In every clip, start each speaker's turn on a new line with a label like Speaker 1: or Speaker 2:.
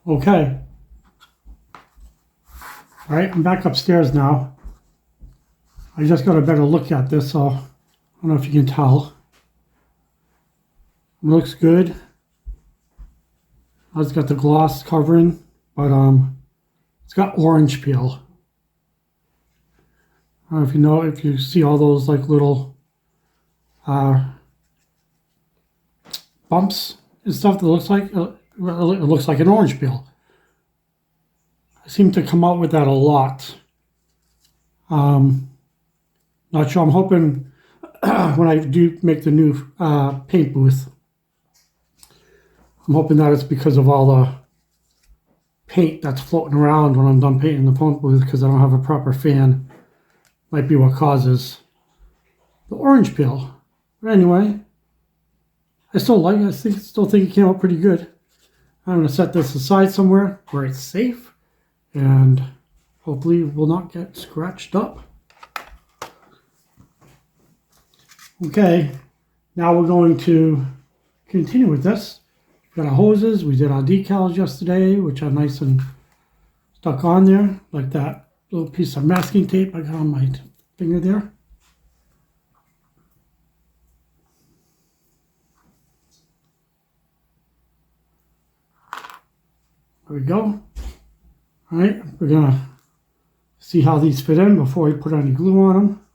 Speaker 1: Okay. All right, I'm back upstairs now. I just got a better look at this, so I don't know if you can tell. It looks good. It's got the gloss covering, but it's got orange peel. I don't know if you know, if you see all those like little bumps and stuff that looks like it looks like an orange peel. I seem to come out with that a lot. Not sure. I'm hoping when I do make the new paint booth, I'm hoping that it's because of all the paint that's floating around when I'm done painting the paint booth because I don't have a proper fan. Might be what causes the orange peel. But anyway, I still think it came out pretty good. I'm going to set this aside somewhere where it's safe and hopefully will not get scratched up. Okay, now we're going to continue with this. We got our hoses, we did our decals yesterday, which are nice and stuck on there, like that little piece of masking tape I got on my finger there. There we go. All right, we're gonna see how these fit in before we put any glue on them.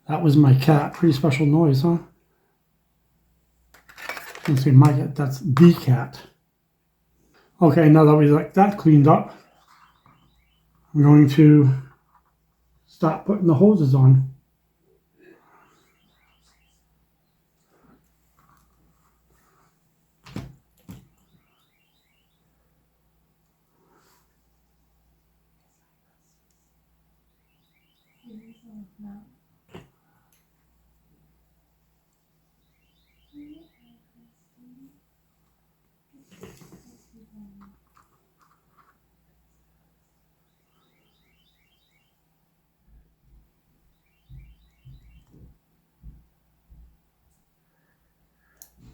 Speaker 1: That was my cat. Pretty special noise, huh? I can say my cat, that's the cat. Okay, now that we got that cleaned up, I'm going to start putting the hoses on.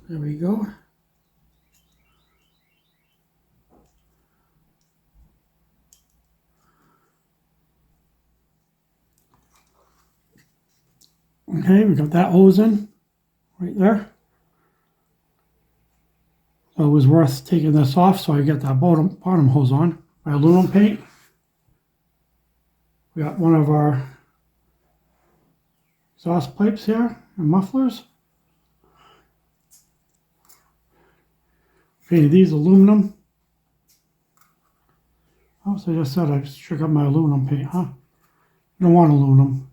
Speaker 1: There we go. Okay, we got that hose in right there. So it was worth taking this off so I get that bottom hose on. My aluminum paint. We got one of our exhaust pipes here and mufflers. Painted these aluminum. Oh, so I just said I shook up my aluminum paint, huh? You don't want aluminum.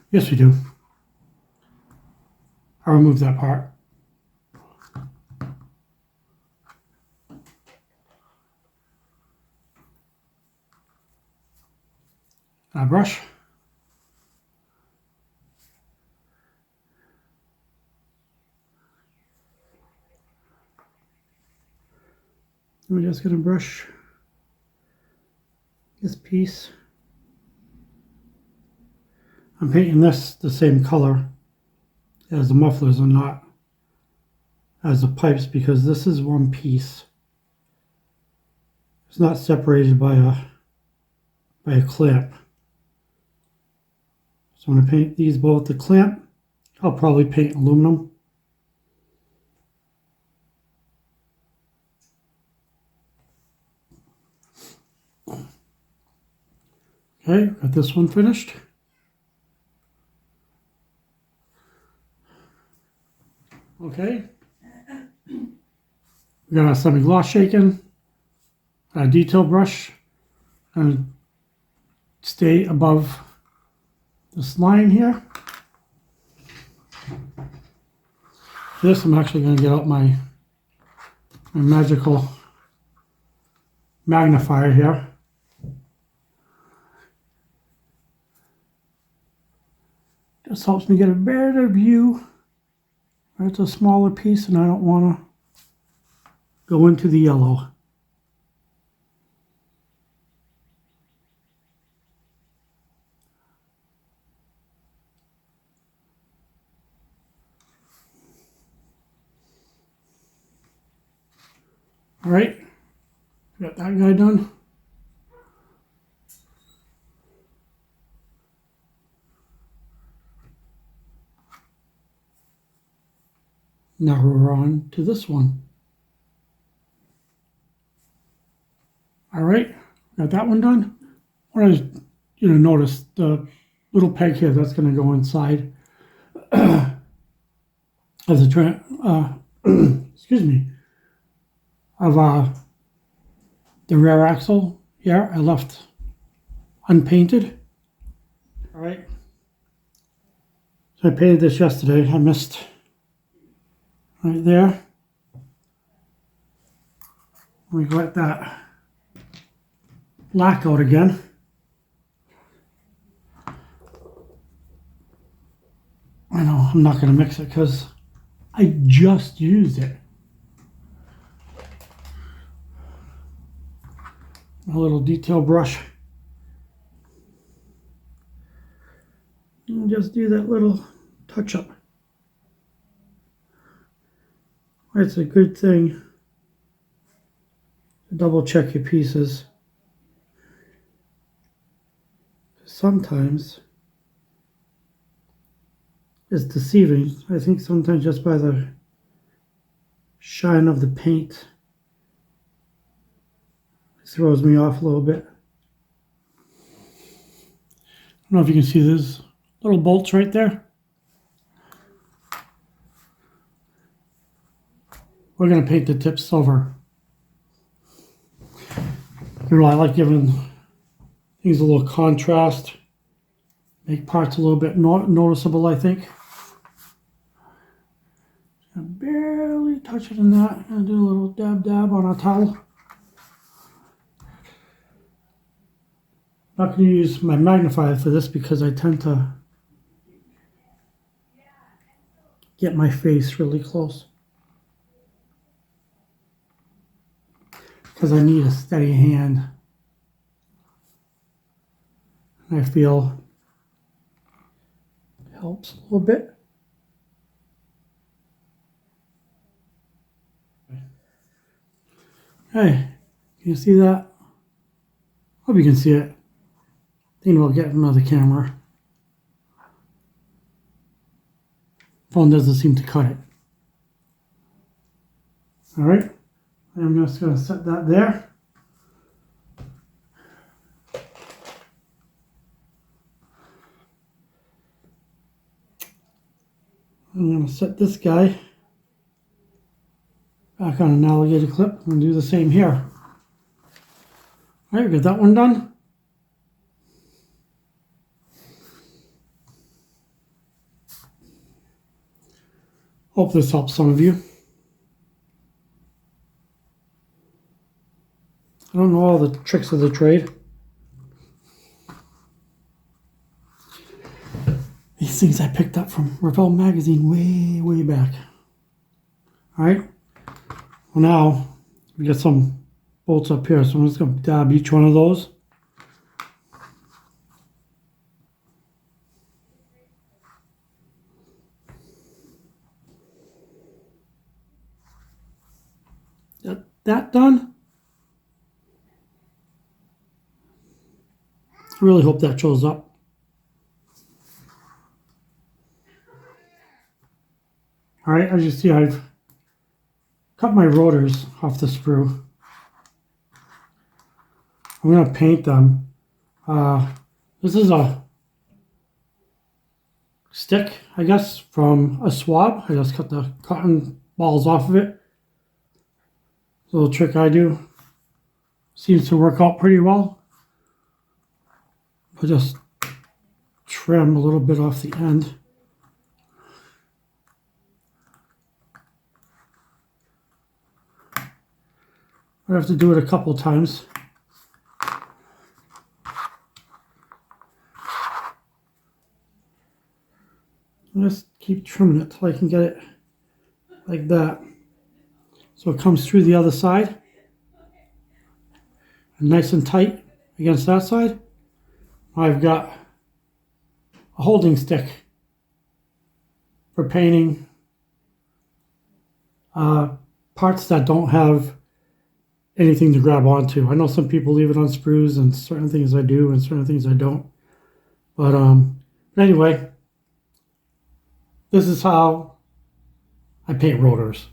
Speaker 1: Yes, we do. I removed that part. A brush. We're just going to brush this piece. I'm painting this the same color as the mufflers and not as the pipes because this is one piece. It's not separated by a clamp. So I'm going to paint these both the clamp. I'll probably paint aluminum. Okay, got this one finished. Okay. We got our semi-gloss shaken, a detail brush, and stay above this line here. This I'm actually going to get out my magical magnifier here. Just helps me get a better view. It's a smaller piece and I don't want to go into the yellow. All right, got that guy done. Now we're on to this one. All right, got that one done. What I notice the little peg here that's going to go inside of the excuse me, of the rear axle. Yeah, I left unpainted. All right. So I painted this yesterday. I missed right there. We got that black out again. I know I'm not going to mix it because I just used it. A little detail brush. And just do that little touch up. It's a good thing to double check your pieces. Sometimes it's deceiving. I think sometimes just by the shine of the paint it throws me off a little bit. I don't know if you can see those little bolts right there. We're going to paint the tips silver. I like giving things a little contrast, make parts a little bit noticeable, I think. I barely touch it in that and do a little dab on a towel. I'm not going to use my magnifier for this because I tend to get my face really close. Because I need a steady hand. And I feel it helps a little bit. Hey, can you see that? Hope you can see it. Thinking about getting another camera. Phone doesn't seem to cut it. All right, I'm just going to set that there. I'm going to set this guy back on an alligator clip and do the same here. All right, we got that one done. Hope this helps some of you. I don't know all the tricks of the trade. These things I picked up from Revell magazine way back. All right. Well, now we got some bolts up here, so I'm just going to dab each one of those. Got that done. I really hope that shows up. All right, as you see, I've cut my rotors off the sprue. I'm going to paint them. This is a stick, I guess, from a swab. I just cut the cotton balls off of it. Little trick I do. Seems to work out pretty well. I'll just trim a little bit off the end. I have to do it a couple times. Just keep trimming it till I can get it like that. So it comes through the other side. And nice and tight against that side. I've got a holding stick for painting parts that don't have anything to grab onto. I know some people leave it on sprues, and certain things I do and certain things I don't. But anyway, this is how I paint rotors.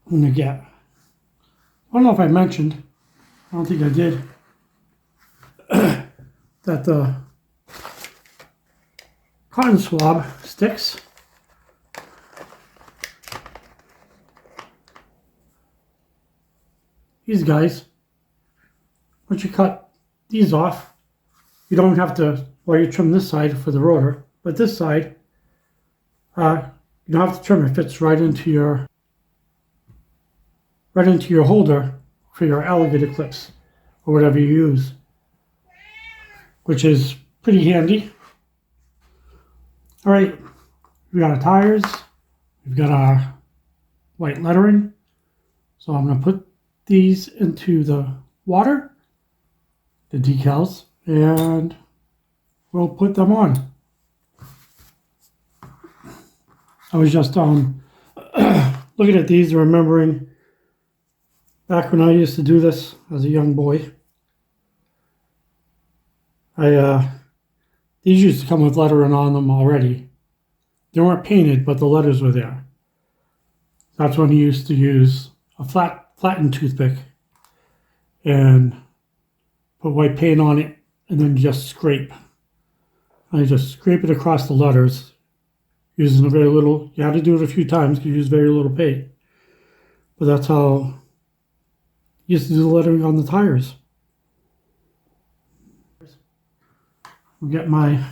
Speaker 1: I'm gonna get, I don't know if I mentioned, I don't think I did, that the cotton swab sticks, these guys, once you cut these off, you don't have to, well, you trim this side for the rotor, but this side, you don't have to trim. It fits right into your holder for your alligator clips or whatever you use, which is pretty handy. All right, we got our tires, we've got our white lettering. So I'm going to put these into the water, the decals, and we'll put them on. I was just looking at these and remembering back when I used to do this as a young boy. These used to come with lettering on them already. They weren't painted, but the letters were there. That's when he used to use a flattened toothpick and put white paint on it and then just scrape. I just scrape it across the letters using a very little, you had to do it a few times because you use very little paint. But that's how you used to do the lettering on the tires. I'll get my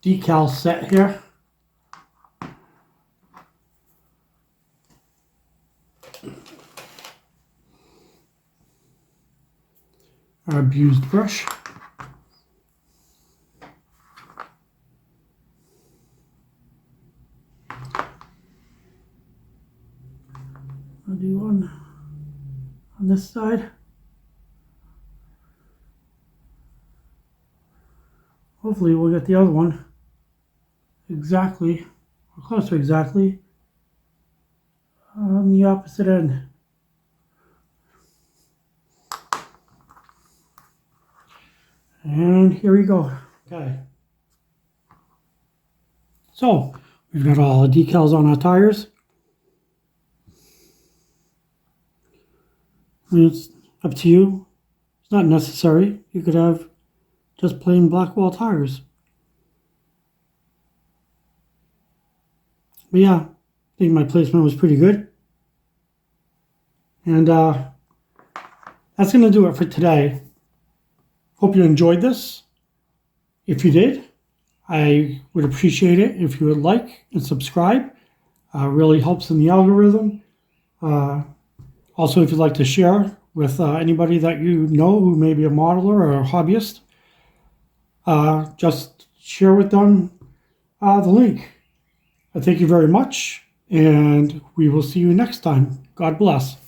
Speaker 1: decal set here. Our abused brush. I'll do one on this side. Hopefully we'll get the other one exactly, or close to exactly, on the opposite end. And here we go. Okay. So we've got all the decals on our tires. It's up to you. It's not necessary. You could have just plain black wall tires. But yeah, I think my placement was pretty good. And that's going to do it for today. Hope you enjoyed this. If you did, I would appreciate it if you would like and subscribe. Really helps in the algorithm. Also, if you'd like to share with anybody that you know who may be a modeler or a hobbyist, just share with them the link. I thank you very much, and we will see you next time. God bless.